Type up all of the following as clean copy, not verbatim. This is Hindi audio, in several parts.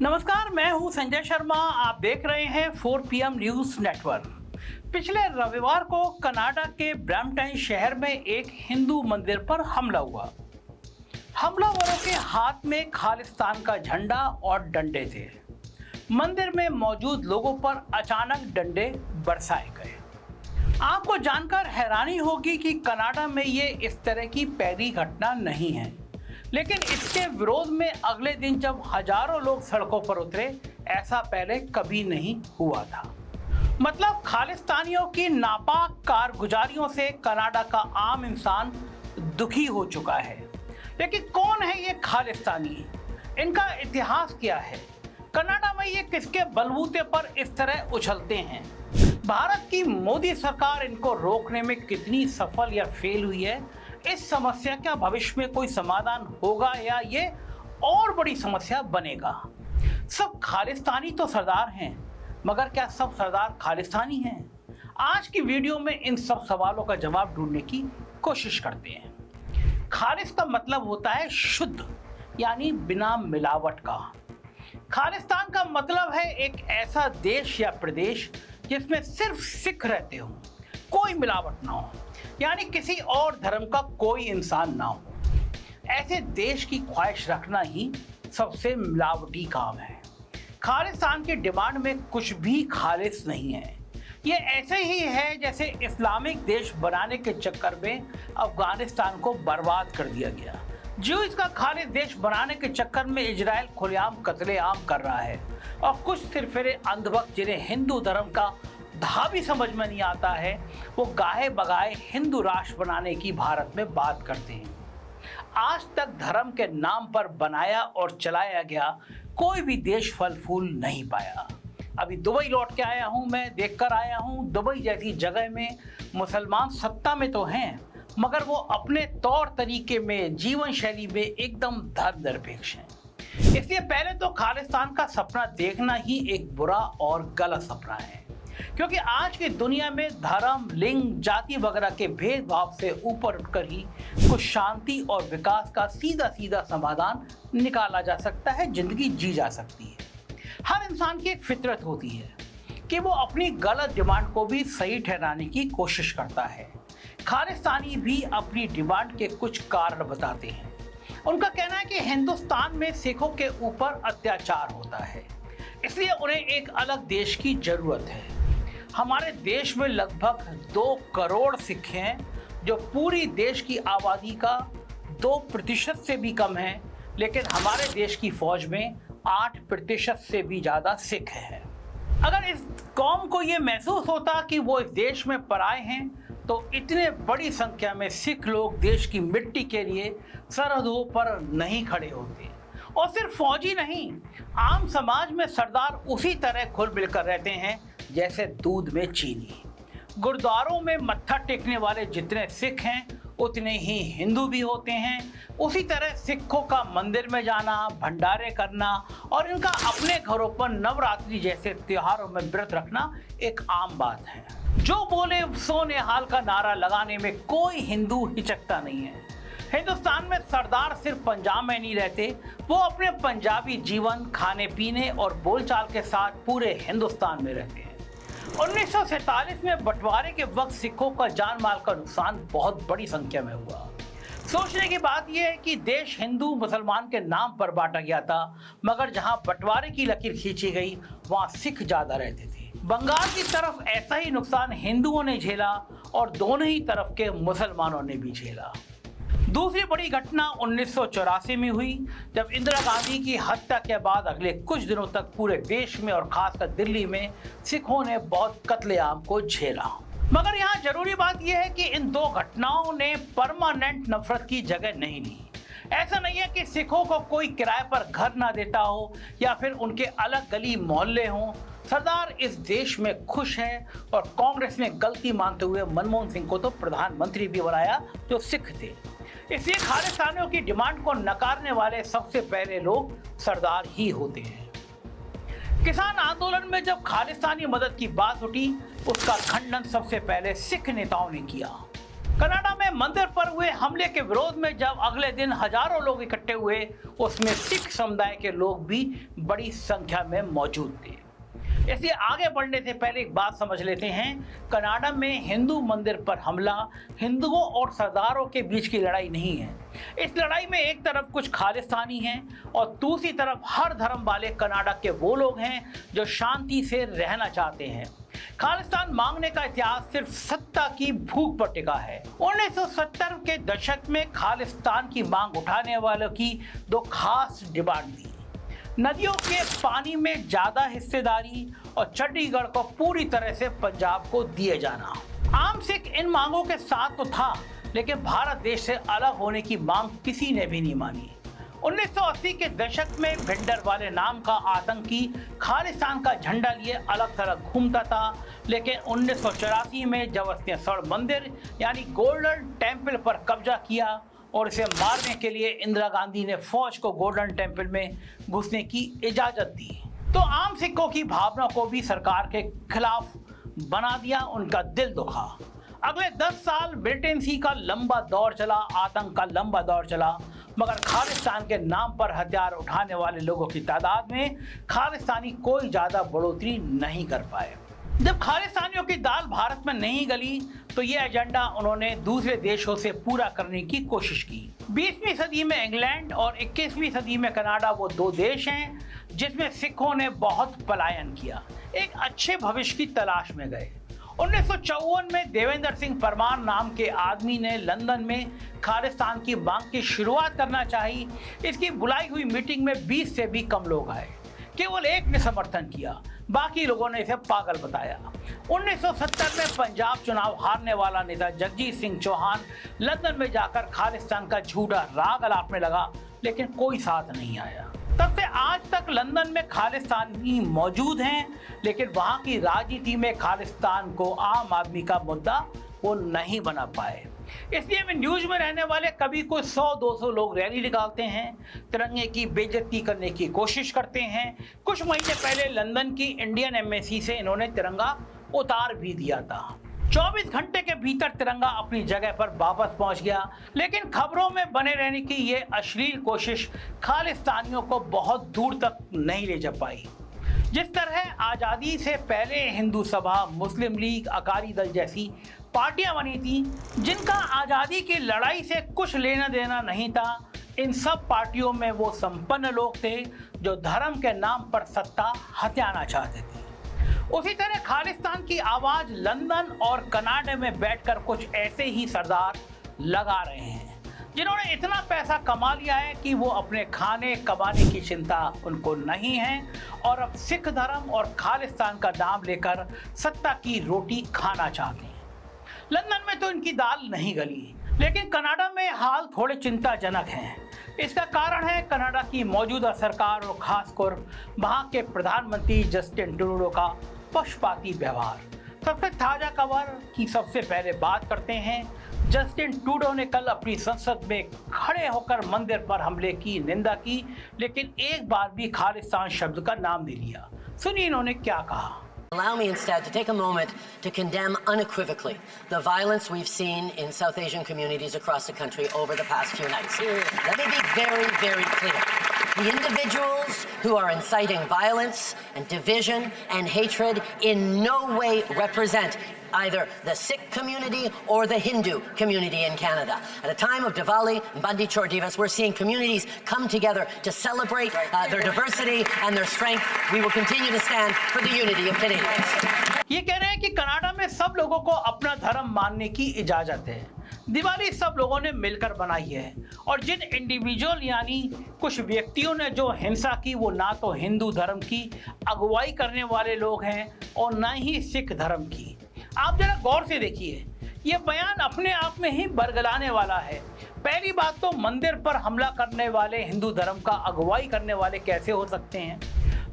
नमस्कार, मैं हूं संजय शर्मा। आप देख रहे हैं 4 PM न्यूज नेटवर्क। पिछले रविवार को कनाडा के ब्रैम्पटन शहर में एक हिंदू मंदिर पर हमला हुआ। हमलावरों के हाथ में खालिस्तान का झंडा और डंडे थे। मंदिर में मौजूद लोगों पर अचानक डंडे बरसाए गए। आपको जानकर हैरानी होगी कि कनाडा में ये इस तरह की पहली घटना नहीं है, लेकिन इसके विरोध में अगले दिन जब हजारों लोग सड़कों पर उतरे, ऐसा पहले कभी नहीं हुआ था। मतलब खालिस्तानियों की नापाक कारगुजारियों से कनाडा का आम इंसान दुखी हो चुका है। लेकिन कौन है ये खालिस्तानी? इनका इतिहास क्या है? कनाडा में ये किसके बलबूते पर इस तरह उछलते हैं? भारत की मोदी सरकार इनको रोकने में कितनी सफल या फेल हुई है? इस समस्या का भविष्य में कोई समाधान होगा या ये और बड़ी समस्या बनेगा? सब खालिस्तानी तो सरदार हैं, मगर क्या सब सरदार खालिस्तानी हैं? आज की वीडियो में इन सब सवालों का जवाब ढूंढने की कोशिश करते हैं। खालिस का मतलब होता है शुद्ध, यानी बिना मिलावट का। खालिस्तान का मतलब है एक ऐसा देश या प्रदेश जिसमें सिर्फ सिख रहते हो, कोई मिलावट ना हो, यानी किसी और धर्म का कोई इंसान ना हो। ऐसे देश की ख्वाहिश रखना ही सबसे मिलावटी काम है। खालिस्तान की डिमांड में कुछ भी खालिस नहीं है। ये ऐसे ही है जैसे इस्लामिक देश बनाने के चक्कर में अफगानिस्तान को बर्बाद कर दिया गया। जो इसका खालिस देश बनाने के चक्कर में इजराइल खुलेआम कत्लेआम कर रहा है, और कुछ सिरफिरे अंधभक्त जिन्हें हिंदू धर्म का धा भी समझ में नहीं आता है, वो गाहे बगाए हिंदू राष्ट्र बनाने की भारत में बात करते हैं। आज तक धर्म के नाम पर बनाया और चलाया गया कोई भी देश फल फूल नहीं पाया। अभी दुबई लौट के आया हूँ, मैं देखकर आया हूँ, दुबई जैसी जगह में मुसलमान सत्ता में तो हैं, मगर वो अपने तौर तरीके में, जीवन शैली में एकदम धर्मनिरपेक्ष हैं। इसलिए पहले तो खालिस्तान का सपना देखना ही एक बुरा और गलत सपना है, क्योंकि आज की दुनिया में धर्म, लिंग, जाति वगैरह के भेदभाव से ऊपर उठकर ही कुछ शांति और विकास का सीधा सीधा समाधान निकाला जा सकता है, जिंदगी जी जा सकती है। हर इंसान की एक फितरत होती है कि वो अपनी गलत डिमांड को भी सही ठहराने की कोशिश करता है। खालिस्तानी भी अपनी डिमांड के कुछ कारण बताते हैं। उनका कहना है कि हिंदुस्तान में सिखों के ऊपर अत्याचार होता है, इसलिए उन्हें एक अलग देश की जरूरत है। हमारे देश में लगभग 2 करोड़ सिख हैं, जो पूरी देश की आबादी का 2% से भी कम है, लेकिन हमारे देश की फौज में 8% से भी ज़्यादा सिख हैं। अगर इस कौम को ये महसूस होता कि वो इस देश में पराए हैं, तो इतने बड़ी संख्या में सिख लोग देश की मिट्टी के लिए सरहदों पर नहीं खड़े होते। और सिर्फ फौजी नहीं, आम समाज में सरदार उसी तरह घुल मिलकर रहते हैं जैसे दूध में चीनी। गुरुद्वारों में मत्था टेकने वाले जितने सिख हैं, उतने ही हिंदू भी होते हैं। उसी तरह सिखों का मंदिर में जाना, भंडारे करना और इनका अपने घरों पर नवरात्रि जैसे त्योहारों में व्रत रखना एक आम बात है। जो बोले सो निहाल का नारा लगाने में कोई हिंदू हिचकता नहीं है। हिंदुस्तान में सरदार सिर्फ पंजाब में नहीं रहते, वो अपने पंजाबी जीवन, खाने पीने और बोलचाल के साथ पूरे हिंदुस्तान में रहते हैं। 1947 में बंटवारे के वक्त सिखों का जान माल का नुकसान बहुत बड़ी संख्या में हुआ। सोचने की बात यह है कि देश हिंदू मुसलमान के नाम पर बांटा गया था, मगर जहां बंटवारे की लकीर खींची गई वहां सिख ज्यादा रहते थे। बंगाल की तरफ ऐसा ही नुकसान हिंदुओं ने झेला और दोनों ही तरफ के मुसलमानों ने भी झेला। दूसरी बड़ी घटना 1984 में हुई, जब इंदिरा गांधी की हत्या के बाद अगले कुछ दिनों तक पूरे देश में और खासकर दिल्ली में सिखों ने बहुत कत्लेआम को झेला। मगर यहाँ जरूरी बात यह है कि इन 2 घटनाओं ने परमानेंट नफरत की जगह नहीं ली। ऐसा नहीं है कि सिखों को कोई किराए पर घर ना देता हो या फिर उनके अलग गली मोहल्ले हों। सरदार इस देश में खुश है, और कांग्रेस ने गलती मानते हुए मनमोहन सिंह को तो प्रधानमंत्री भी बनाया जो सिख थे। इसलिए खालिस्तानियों की डिमांड को नकारने वाले सबसे पहले लोग सरदार ही होते हैं। किसान आंदोलन में जब खालिस्तानी मदद की बात उठी, उसका खंडन सबसे पहले सिख नेताओं ने किया। कनाडा में मंदिर पर हुए हमले के विरोध में जब अगले दिन हजारों लोग इकट्ठे हुए, उसमें सिख समुदाय के लोग भी बड़ी संख्या में मौजूद थे। इसलिए आगे बढ़ने से पहले एक बात समझ लेते हैं। कनाडा में हिंदू मंदिर पर हमला हिंदुओं और सरदारों के बीच की लड़ाई नहीं है। इस लड़ाई में एक तरफ कुछ खालिस्तानी हैं और दूसरी तरफ हर धर्म वाले कनाडा के वो लोग हैं जो शांति से रहना चाहते हैं। खालिस्तान मांगने का इतिहास सिर्फ सत्ता की भूख पर टिका है। 1970 के दशक में खालिस्तान की मांग उठाने वालों की दो खास डिमांड थी: नदियों के पानी में ज्यादा हिस्सेदारी और चंडीगढ़ को पूरी तरह से पंजाब को दिए जाना। आम सिख इन मांगों के साथ तो था, लेकिन भारत देश से अलग होने की मांग किसी ने भी नहीं मानी। 1980 के दशक में भिंडर वाले नाम का आतंकी खालिस्तान का झंडा लिए अलग थलग घूमता था, लेकिन 1984 में जब उसने स्वर्ण मंदिर यानी गोल्डन टेम्पल पर कब्जा किया और इसे मारने के लिए इंदिरा गांधी ने फौज को गोल्डन टेम्पल में घुसने की इजाजत दी, तो आम सिखों की भावना को भी सरकार के खिलाफ बना दिया। उनका दिल दुखा। अगले 10 साल मिलिटेंसी का लंबा दौर चला, आतंक का लंबा दौर चला, मगर खालिस्तान के नाम पर हथियार उठाने वाले लोगों की तादाद में खालिस्तानी कोई ज्यादा बढ़ोतरी नहीं कर पाए। जब खालिस्तानियों की दाल भारत में नहीं गली, तो ये एजेंडा उन्होंने दूसरे देशों से पूरा करने की कोशिश की। 20वीं सदी में इंग्लैंड और 21वीं सदी में कनाडा वो दो देश हैं जिसमें सिखों ने बहुत पलायन किया, एक अच्छे भविष्य की तलाश में गए। 1954 में देवेंद्र सिंह परमार नाम के आदमी ने लंदन में खालिस्तान की मांग की शुरुआत करना चाही। इसकी बुलाई हुई मीटिंग में 20 से भी कम लोग आए, केवल एक ने समर्थन किया, बाकी लोगों ने इसे पागल बताया। 1970 में पंजाब चुनाव हारने वाला नेता जगजीत सिंह चौहान लंदन में जाकर खालिस्तान का झूठा राग अलापने लगा, लेकिन कोई साथ नहीं आया। तब से आज तक लंदन में खालिस्तानी मौजूद हैं, लेकिन वहां की राजनीति में खालिस्तान को आम आदमी का मुद्दा वो नहीं बना पाए। इसलिए में न्यूज में रहने वाले कभी कोई 100-200 लोग रैली निकालते हैं, तिरंगे की बेइज्जती करने की कोशिश करते हैं। कुछ महीने पहले लंदन की इंडियन एम्बेसी से इन्होंने तिरंगा उतार भी दिया था। 24 घंटे के भीतर तिरंगा अपनी जगह पर वापस पहुंच गया, लेकिन खबरों में बने रहने की ये अश्लील कोशिश खालिस्तानियों को बहुत दूर तक नहीं ले जा पाई। जिस तरह आज़ादी से पहले हिंदू सभा, मुस्लिम लीग, अकाली दल जैसी पार्टियां बनी थी जिनका आज़ादी की लड़ाई से कुछ लेना देना नहीं था, इन सब पार्टियों में वो संपन्न लोग थे जो धर्म के नाम पर सत्ता हथियाना चाहते थे। उसी तरह खालिस्तान की आवाज़ लंदन और कनाडा में बैठकर कुछ ऐसे ही सरदार लगा रहे हैं जिन्होंने इतना पैसा कमा लिया है कि वो अपने खाने कमाने की चिंता उनको नहीं है और अब सिख धर्म और खालिस्तान का नाम लेकर सत्ता की रोटी खाना चाहते हैं। लंदन में तो इनकी दाल नहीं गली, लेकिन कनाडा में हाल थोड़े चिंताजनक हैं। इसका कारण है कनाडा की मौजूदा सरकार और खासकर वहां के प्रधानमंत्री जस्टिन ट्रूडो का पक्षपाती व्यवहार। सबसे ताजा खबर की सबसे पहले बात करते हैं। जस्टिन ट्रूडो ने कल अपनी संसद में खड़े होकर मंदिर पर हमले की निंदा की, लेकिन एक बार भी खालिस्तान शब्द का नाम नहीं लिया। सुनिए इन्होंने क्या कहा। Allow me instead to take a moment to condemn unequivocally the violence we've seen in South Asian communities across the country over the past few nights. Let me be very, very clear. The individuals who are inciting violence and division and hatred in no way represent either the Sikh community or the Hindu community in Canada. At a time of Diwali and Bandi Chor Divas, we're seeing communities come together to celebrate their diversity and their strength. We will continue to stand for the unity of Canadians. ये कह रहे हैं कि कनाडा में सब लोगों को अपना धर्म मानने की इजाजत है। दिवाली सब लोगों ने मिलकर बनाई है और जिन इंडिविजुअल यानी कुछ व्यक्तियों ने जो हिंसा की वो ना तो हिंदू धर्म की अगुवाई करने वाले लोग हैं और ना ही सिख धर्म की। आप जरा गौर से देखिए, ये बयान अपने आप में ही बरगलाने वाला है। पहली बात तो मंदिर पर हमला करने वाले हिंदू धर्म का अगुवाई करने वाले कैसे हो सकते हैं।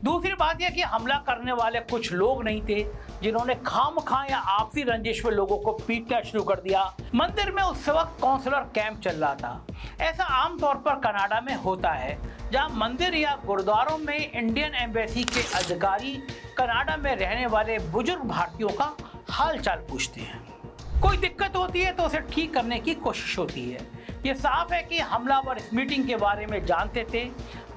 दूसरी बात यह कि हमला करने वाले कुछ लोग नहीं थे जिन्होंने खामखा या आपसी रंजिश में लोगों को पीटना शुरू कर दिया। मंदिर में उस वक्त काउंसलर कैंप चल रहा था। ऐसा आमतौर पर कनाडा में होता है, जहां मंदिर या गुरुद्वारों में इंडियन एम्बेसी के अधिकारी कनाडा में रहने वाले बुजुर्ग भारतीयों का हाल चाल पूछते हैं। कोई दिक्कत होती है तो उसे ठीक करने की कोशिश होती है। ये साफ है कि हमलावर इस मीटिंग के बारे में जानते थे।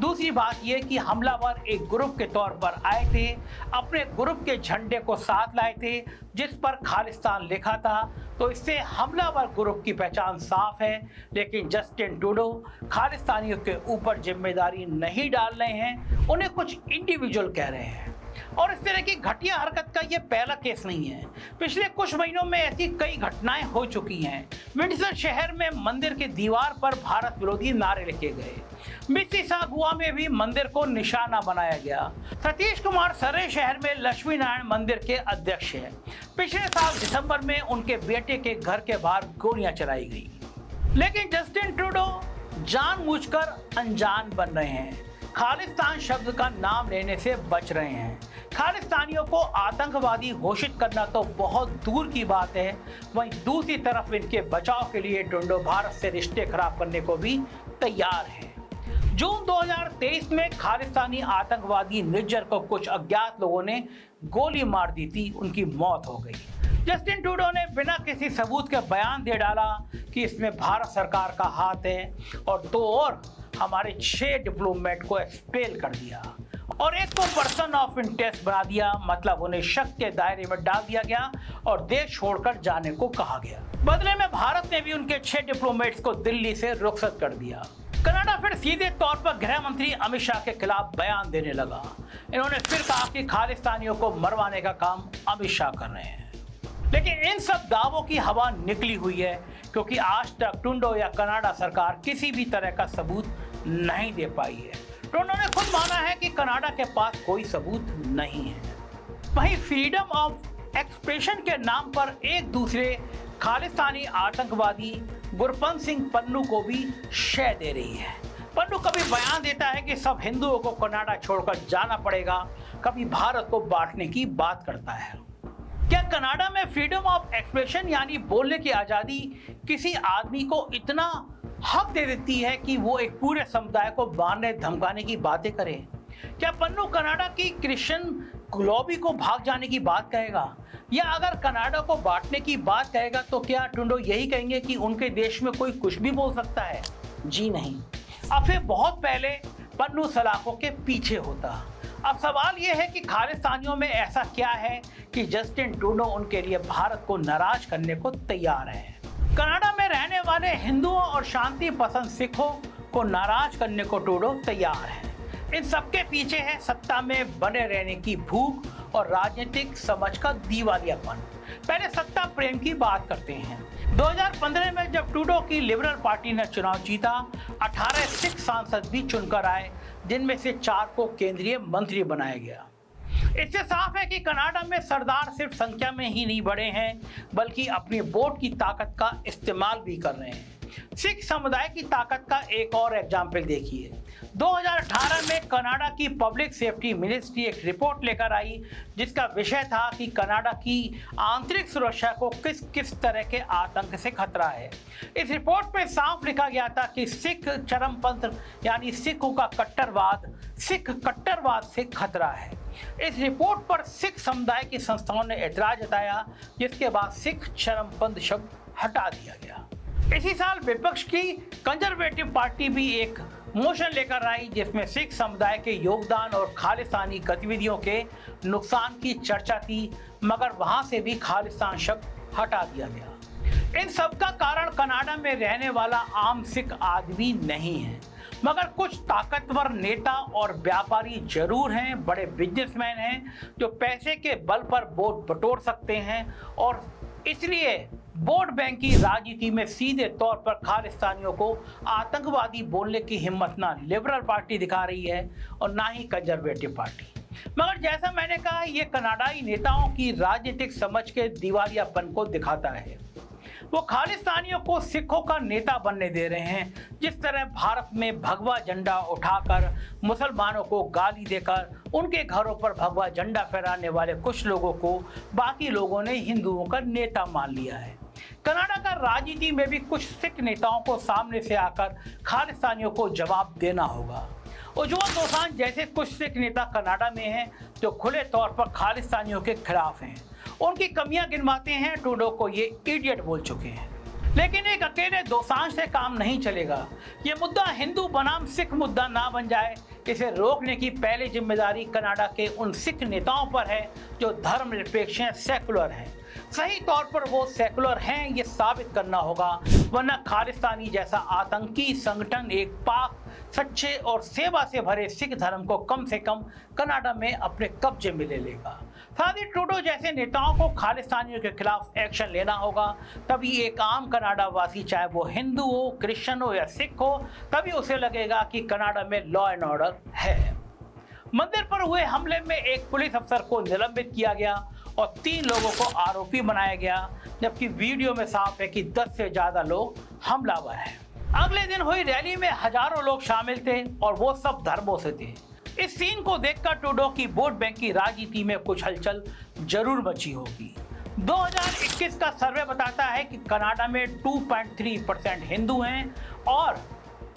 दूसरी बात यह कि हमलावर एक ग्रुप के तौर पर आए थे, अपने ग्रुप के झंडे को साथ लाए थे जिस पर खालिस्तान लिखा था, तो इससे हमलावर ग्रुप की पहचान साफ है। लेकिन जस्टिन ट्रूडो खालिस्तानियों के ऊपर जिम्मेदारी नहीं डाल रहे हैं, उन्हें कुछ इंडिविजुअल कह रहे हैं। और इस तरह की घटिया हरकत का ये पहला केस नहीं है। पिछले कुछ महीनों में ऐसी कई घटनाएं हो चुकी हैं। विंडसर शहर में मंदिर की दीवार पर भारत विरोधी नारे लिखे गए। मिसिसागुआ में भी मंदिर को निशाना बनाया गया। सतीश कुमार सरे शहर में लक्ष्मी नारायण मंदिर के अध्यक्ष हैं। पिछले साल दिसंबर में उनके बेटे के घर के बाहर गोलियां चलाई गई। लेकिन जस्टिन ट्रूडो जानबूझकर अनजान बन रहे हैं, खालिस्तान शब्द का नाम लेने से बच रहे हैं। खालिस्तानियों को आतंकवादी घोषित करना तो बहुत दूर की बात है, वहीं दूसरी तरफ इनके बचाव के लिए ट्रूडो भारत से रिश्ते खराब करने को भी तैयार है। जून 2023 में खालिस्तानी आतंकवादी निज्जर को कुछ अज्ञात लोगों ने गोली मार दी थी, उनकी मौत हो गई। जस्टिन ट्रूडो ने बिना किसी सबूत के बयान दे डाला कि इसमें भारत सरकार का हाथ है, और तो और हमारे 6 डिप्लोमेट को एक्सपेल कर दिया और एक को पर्सन ऑफ इंटरेस्ट बना दिया, मतलब उन्हें शक के दायरे में डाल दिया गया और देश छोड़कर जाने को कहा गया। बदले में भारत ने भी उनके 6 डिप्लोमेट्स को दिल्ली से रुखसत कर दिया। कनाडा फिर सीधे तौर पर गृह मंत्री अमित शाह के खिलाफ बयान देने लगा। इन्होंने फिर कहा कि खालिस्तानियों को मरवाने का काम अमित शाह कर रहे हैं। लेकिन इन सब दावों की हवा निकली हुई है, क्योंकि आज तक ट्रूडो या कनाडा सरकार किसी भी तरह का सबूत नहीं दे पाई है। ट्रूडो ने खुद माना है कि कनाडा के पास कोई सबूत नहीं है। वहीं फ्रीडम ऑफ एक्सप्रेशन के नाम पर एक दूसरे खालिस्तानी आतंकवादी गुरपंत सिंह पन्नू को भी शय दे रही है। पन्नू कभी बयान देता है कि सब हिंदुओं को कनाडा छोड़कर जाना पड़ेगा, कभी भारत को बांटने की बात करता है। क्या कनाडा में फ्रीडम ऑफ एक्सप्रेशन यानी बोलने की आज़ादी किसी आदमी को इतना हक दे देती है कि वो एक पूरे समुदाय को मारने धमकाने की बातें करे? क्या पन्नू कनाडा की क्रिश्चियन लॉबी को भाग जाने की बात कहेगा? या अगर कनाडा को बांटने की बात कहेगा तो क्या ट्रूडो यही कहेंगे कि उनके देश में कोई कुछ भी बोल सकता है? जी नहीं। अब से बहुत पहले पन्नू सलाखों के पीछे होता। अब सवाल यह है कि खालिस्तानियों में ऐसा क्या है कि जस्टिन ट्रूडो उनके लिए भारत को नाराज करने को तैयार है। कनाडा में रहने वाले हिंदुओं और शांति पसंद सिखों को नाराज करने को ट्रूडो तैयार है। इन सबके पीछे है सत्ता में बने रहने की भूख और राजनीतिक समझ का दिवालियापन। पहले सत्ता प्रेम की बात करते हैं। 2015 में जब ट्रूडो की लिबरल पार्टी ने चुनाव जीता, 18 सिख सांसद भी चुनकर आए, जिनमें से 4 को केंद्रीय मंत्री बनाया गया। इससे साफ है कि कनाडा में सरदार सिर्फ संख्या में ही नहीं बढ़े हैं, बल्कि अपनी वोट की ताकत का इस्तेमाल भी कर रहे हैं। सिख समुदाय की ताकत का एक और एग्जाम्पल देखिए। 2018 में कनाडा की पब्लिक सेफ्टी मिनिस्ट्री एक रिपोर्ट लेकर आई, जिसका विषय था कि कनाडा की आंतरिक सुरक्षा को किस किस तरह के आतंक से खतरा है। इस रिपोर्ट में साफ लिखा गया था कि सिख चरमपंथ यानी सिखों का सिख कट्टरवाद से खतरा है। इस रिपोर्ट पर सिख समुदाय की संस्थाओं ने ऐतराज जताया, जिसके बाद सिख चरमपंथ शब्द हटा दिया गया। इसी साल विपक्ष की कंजर्वेटिव पार्टी भी एक मोशन लेकर आई, जिसमें सिख समुदाय के योगदान और खालिस्तानी गतिविधियों के नुकसान की चर्चा थी, मगर वहां से भी खालिस्तान शब्द हटा दिया गया। इन सब का कारण कनाडा में रहने वाला आम सिख आदमी नहीं है, मगर कुछ ताकतवर नेता और व्यापारी जरूर हैं, बड़े बिजनेसमैन हैं जो पैसे के बल पर वोट बटोर सकते हैं, और इसलिए वोट बैंक की राजनीति में सीधे तौर पर खालिस्तानियों को आतंकवादी बोलने की हिम्मत ना लिबरल पार्टी दिखा रही है और ना ही कंजर्वेटिव पार्टी। मगर जैसा मैंने कहा, ये कनाडाई नेताओं की राजनीतिक समझ के दिवालियापन को दिखाता है। वो खालिस्तानियों को सिखों का नेता बनने दे रहे हैं, जिस तरह भारत में भगवा झंडा उठाकर मुसलमानों को गाली देकर उनके घरों पर भगवा झंडा फहराने वाले कुछ लोगों को बाकी लोगों ने हिंदुओं का नेता मान लिया है। कनाडा का राजनीति में भी कुछ सिख नेताओं को सामने से आकर खालिस्तानियों को जवाब देना होगा। उज्जवल दोसांझ जैसे कुछ सिख नेता कनाडा में हैं जो खुले तौर पर खालिस्तानियों के खिलाफ हैं। उनकी कमियां गिनवाते हैं। ट्रूडो को ये इडियट बोल चुके हैं। लेकिन एक अकेले दोसांझ से काम नहीं चलेगा। ये मुद्दा हिंदू बनाम सिख मुद्दा ना बन जाए, इसे रोकने की पहली जिम्मेदारी कनाडा के उन सिख नेताओं पर है जो धर्मनिरपेक्ष हैं, सेकुलर हैं। सही तौर पर वो सेकुलर हैं ये साबित करना होगा, वरना खालिस्तानी जैसा आतंकी संगठन एक पाक, सच्चे और सेवा से भरे सिख धर्म को कम से कम कनाडा में अपने कब्जे में ले लेगा। साथ ही ट्रूडो जैसे नेताओं को खालिस्तानियों के खिलाफ एक्शन लेना होगा, तभी एक आम कनाडा वासी, चाहे वो हिंदू हो, क्रिश्चियन हो या सिख हो, तभी उसे लगेगा कि कनाडा में लॉ एंड ऑर्डर है। मंदिर पर हुए हमले में एक पुलिस अफसर को निलंबित किया गया और 3 लोगों को आरोपी बनाया गया, जबकि वीडियो में साफ है कि 10 से ज्यादा लोग हमलावर हैं। अगले दिन हुई रैली में हजारों लोग शामिल थे और वो सब धर्मों से थे। इस सीन को देखकर ट्रूडो की वोट बैंक की राजनीति में कुछ हलचल जरूर मची होगी। 2021 का सर्वे बताता है कि कनाडा में 2.3% हिंदू हैं और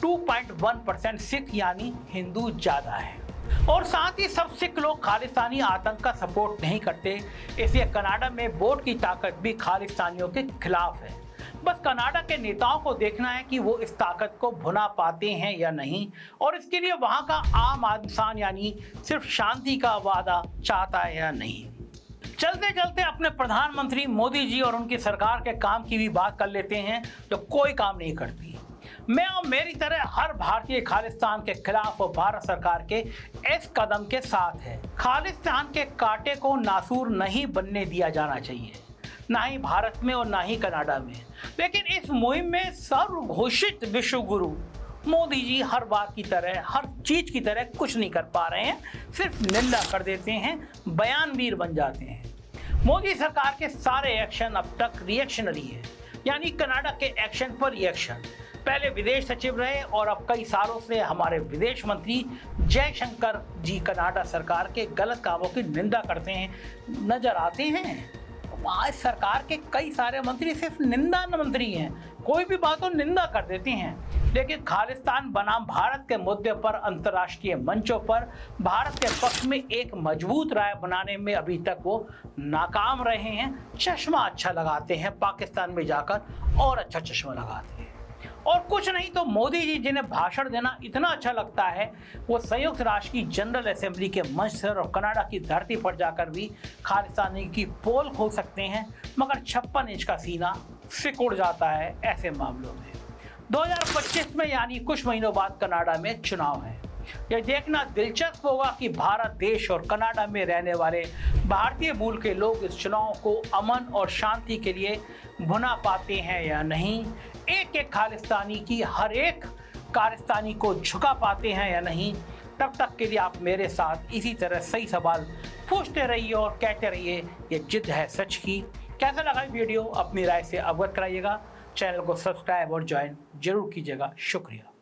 2.1% सिख, यानी हिंदू ज्यादा है। और साथ ही सब सिख लोग खालिस्तानी आतंक का सपोर्ट नहीं करते, इसलिए कनाडा में वोट की ताकत भी खालिस्तानियों के खिलाफ है। बस कनाडा के नेताओं को देखना है कि वो इस ताकत को भुना पाते हैं या नहीं, और इसके लिए वहां का आम इंसान यानी सिर्फ शांति का वादा चाहता है या नहीं। चलते चलते अपने प्रधानमंत्री मोदी जी और उनकी सरकार के काम की भी बात कर लेते हैं, जो कोई काम नहीं करती। मैं और मेरी तरह हर भारतीय खालिस्तान के खिलाफ और भारत सरकार के इस कदम के साथ है। खालिस्तान के कांटे को नासूर नहीं बनने दिया जाना चाहिए, ना ही भारत में और ना ही कनाडा में। लेकिन इस मुहिम में सर्वघोषित विश्व गुरु मोदी जी हर बार की तरह, हर चीज की तरह कुछ नहीं कर पा रहे हैं, सिर्फ निंदा कर देते हैं, बयानवीर बन जाते हैं। मोदी सरकार के सारे एक्शन अब तक रिएक्शनरी है, यानी कनाडा के एक्शन पर रिएक्शन। पहले विदेश सचिव रहे और अब कई सालों से हमारे विदेश मंत्री जयशंकर जी कनाडा सरकार के गलत कामों की निंदा करते हैं नजर आते हैं। आज सरकार के कई सारे मंत्री सिर्फ निंदा मंत्री हैं, कोई भी बात हो निंदा कर देते हैं। लेकिन खालिस्तान बनाम भारत के मुद्दे पर अंतर्राष्ट्रीय मंचों पर भारत के पक्ष में एक मजबूत राय बनाने में अभी तक वो नाकाम रहे हैं। चश्मा अच्छा लगाते हैं, पाकिस्तान में जाकर और अच्छा चश्मा लगाते हैं। और कुछ नहीं तो मोदी जी, जिन्हें भाषण देना इतना अच्छा लगता है, वो संयुक्त राष्ट्र की जनरल असेंबली के मंच पर और कनाडा की धरती पर जाकर भी खालिस्तानी की पोल खोल सकते हैं, मगर 56 इंच का सीना सिकुड़ जाता है ऐसे मामलों में। 2025 में यानी कुछ महीनों बाद कनाडा में चुनाव है। यह देखना दिलचस्प होगा कि भारत देश और कनाडा में रहने वाले भारतीय मूल के लोग इस चुनाव को अमन और शांति के लिए भुना पाते हैं या नहीं। एक एक खालिस्तानी की हर एक खालिस्तानी को झुका पाते हैं या नहीं। तब तक के लिए आप मेरे साथ इसी तरह सही सवाल पूछते रहिए और कहते रहिए, ये जिद है सच की। कैसा लगा वीडियो अपनी राय से अवगत कराइएगा। चैनल को सब्सक्राइब और ज्वाइन जरूर कीजिएगा। शुक्रिया।